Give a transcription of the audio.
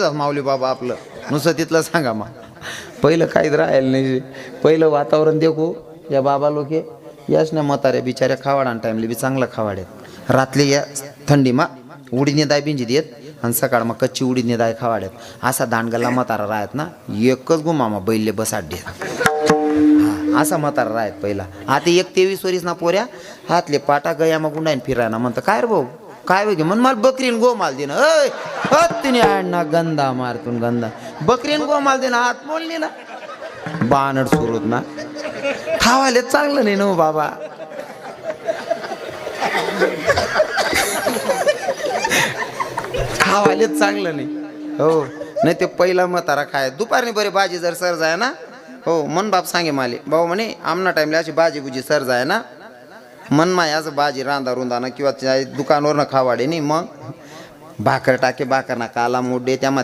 जात माऊली बाबा आपलं नुसतं तिथलं सांगा मग पहिलं काहीच राहिलं नाही पहिलं वातावरण देखू या बाबा लोके याच ना म्हाताऱ्या बिचाऱ्या खावाडा टाइमले बी चांगलं खावाड्यात रातली या थंडी मा उडीदने दाय बिंजी देत आणि सकाळ मग कच्ची उडीदने दाय खावाड्यात असा दांडगल्ला म्हातारा राहत ना एकच गुमामा बैलले बसाडे असा म्हातारा राहत पहिला आता 23 वर्ष ना पोऱ्या हातले पाटा गया मग गुंडाईन फिरायना म्हणतं काय रे भाऊ काय वेगळे म्हण मला बकरीन गोमाल दे ना तिने आणणार गंदा मारतून गंदा बकरीन गोमाल दे ना हात बोलली ना बानड सुरूत ना खावायला चांगलं नाही ना बाबा खावायलाच चांगलं नाही हो नाही ते पहिला म्हातारा खाय दुपारने बरे भाजी जर सर जाय ना हो मन बाप सांगे माले भाऊ म्हणे आमना टाइमला अशी भाजी बुजी सर जाय ना मन माय असं भाजी रांदा रुंदा ना किंवा दुकानवर ना खावाडे नाही मग भाकर टाके भाकर ना काला मोडे त्यामध्ये